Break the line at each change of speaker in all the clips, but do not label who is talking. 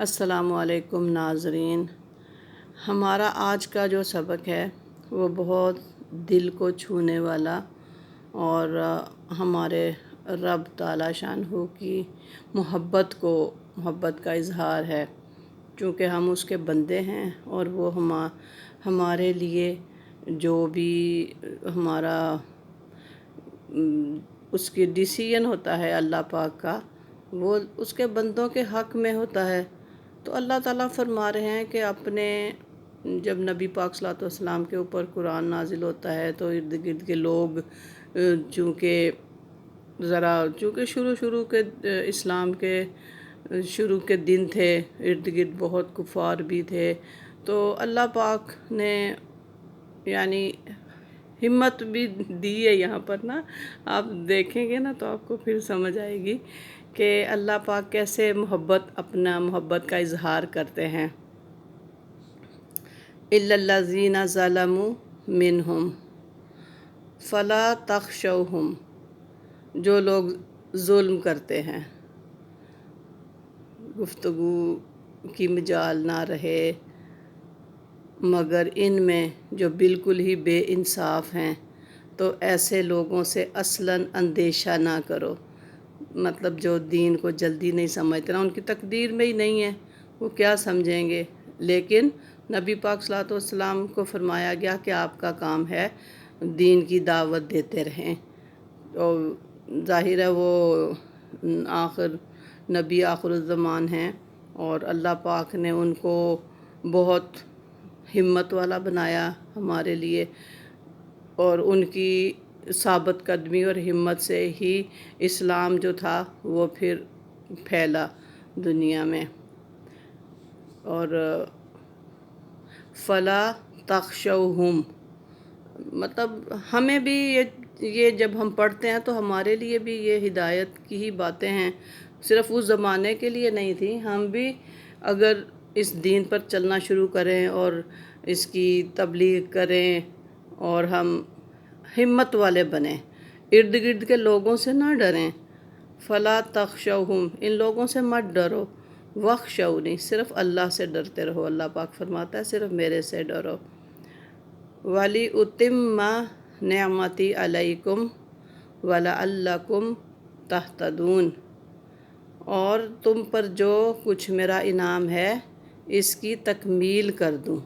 السلام علیکم ناظرین، ہمارا آج کا جو سبق ہے وہ بہت دل کو چھونے والا اور ہمارے رب تعالی شانہ کی محبت کا اظہار ہے، چونکہ ہم اس کے بندے ہیں اور وہ ہمارے لیے جو بھی ہمارا اس کی ڈیسیژن ہوتا ہے اللہ پاک کا، وہ اس کے بندوں کے حق میں ہوتا ہے۔ تو اللہ تعالیٰ فرما رہے ہیں کہ جب نبی پاک صلی اللہ علیہ وسلم کے اوپر قرآن نازل ہوتا ہے تو ارد گرد کے لوگ چونکہ شروع کے اسلام کے شروع کے دن تھے، ارد گرد بہت کفار بھی تھے، تو اللہ پاک نے یعنی ہمت بھی دی ہے یہاں پر نا، آپ دیکھیں گے نا تو آپ کو پھر سمجھ آئے گی کہ اللہ پاک کیسے محبت کا اظہار کرتے ہیں۔ إِلَّا الَّذِينَ ظَلَمُوا مِنْهُمْ فَلَا تَخْشَوْهُمْ، جو لوگ ظلم کرتے ہیں، گفتگو کی مجال نہ رہے مگر ان میں جو بالکل ہی بے انصاف ہیں، تو ایسے لوگوں سے اصلاً اندیشہ نہ کرو۔ مطلب جو دین کو جلدی نہیں سمجھتے نا، ان کی تقدیر میں ہی نہیں ہے، وہ کیا سمجھیں گے۔ لیکن نبی پاک صلی اللہ علیہ وسلم کو فرمایا گیا کہ آپ کا کام ہے دین کی دعوت دیتے رہیں، اور ظاہر ہے وہ نبی آخر الزمان ہیں، اور اللہ پاک نے ان کو بہت ہمت والا بنایا ہمارے لیے، اور ان کی ثابت قدمی اور ہمت سے ہی اسلام جو تھا وہ پھر پھیلا دنیا میں۔ اور فلا تخشوہم، مطلب ہمیں بھی یہ جب ہم پڑھتے ہیں تو ہمارے لیے بھی یہ ہدایت کی ہی باتیں ہیں، صرف اس زمانے کے لیے نہیں تھی۔ ہم بھی اگر اس دین پر چلنا شروع کریں اور اس کی تبلیغ کریں اور ہم ہمت والے بنیں، ارد گرد کے لوگوں سے نہ ڈریں۔ فلا تخشوہم، ان لوگوں سے مت ڈرو، وخشونی، صرف اللہ سے ڈرتے رہو۔ اللہ پاک فرماتا ہے صرف میرے سے ڈرو۔ وَلِأُتِمَّ نِعْمَتِي عَلَيْكُمْ وَلَعَلَّكُمْ تَهْتَدُونَ، اور تم پر جو کچھ میرا انعام ہے اس کی تکمیل کر دوں،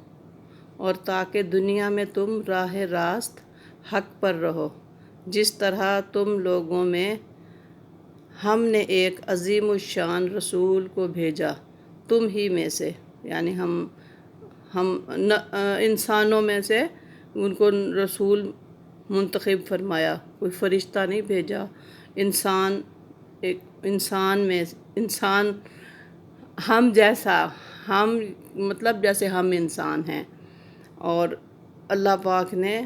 اور تاکہ دنیا میں تم راہ راست حق پر رہو، جس طرح تم لوگوں میں ہم نے ایک عظیم الشان رسول کو بھیجا تم ہی میں سے، یعنی ہم انسانوں میں سے ان کو رسول منتخب فرمایا، کوئی فرشتہ نہیں بھیجا، ایک انسان ہم جیسا، مطلب جیسے ہم انسان ہیں، اور اللہ پاک نے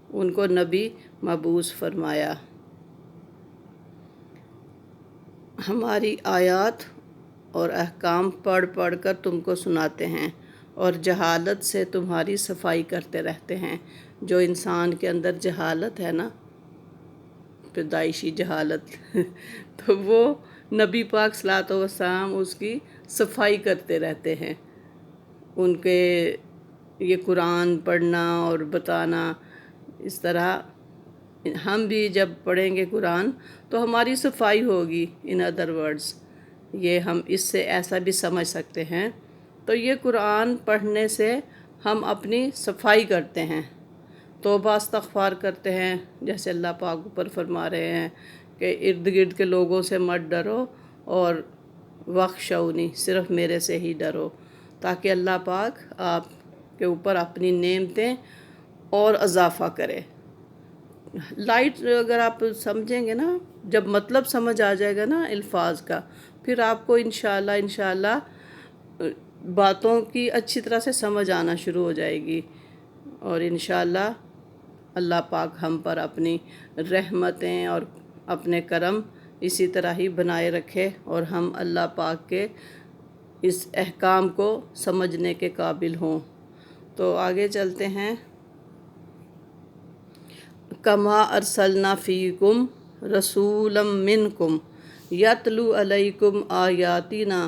ان کو نبی مبعوث فرمایا۔ ہماری آیات اور احکام پڑھ پڑھ کر تم کو سناتے ہیں، اور جہالت سے تمہاری صفائی کرتے رہتے ہیں۔ جو انسان کے اندر جہالت ہے نا، پیدائشی جہالت تو وہ نبی پاک صلی اللہ علیہ وسلم اس کی صفائی کرتے رہتے ہیں، ان کے یہ قرآن پڑھنا اور بتانا۔ اس طرح ہم بھی جب پڑھیں گے قرآن تو ہماری صفائی ہوگی۔ ان ادر ورڈز یہ ہم اس سے ایسا بھی سمجھ سکتے ہیں، تو یہ قرآن پڑھنے سے ہم اپنی صفائی کرتے ہیں، توبہ استغفار کرتے ہیں، جیسے اللہ پاک اوپر فرما رہے ہیں کہ ارد گرد کے لوگوں سے مت ڈرو اور وخشونی، صرف میرے سے ہی ڈرو، تاکہ اللہ پاک آپ کے اوپر اپنی نعمتیں اور اضافہ کرے۔ لائٹ اگر آپ سمجھیں گے نا، جب مطلب سمجھ آ جائے گا نا الفاظ کا، پھر آپ کو انشاءاللہ باتوں کی اچھی طرح سے سمجھ آنا شروع ہو جائے گی، اور انشاءاللہ اللہ پاک ہم پر اپنی رحمتیں اور اپنے کرم اسی طرح ہی بنائے رکھے، اور ہم اللہ پاک کے اس احکام کو سمجھنے کے قابل ہوں۔ تو آگے چلتے ہیں۔ کما ارسلنا فیکم رسولا منکم یتلو علیکم آیاتنا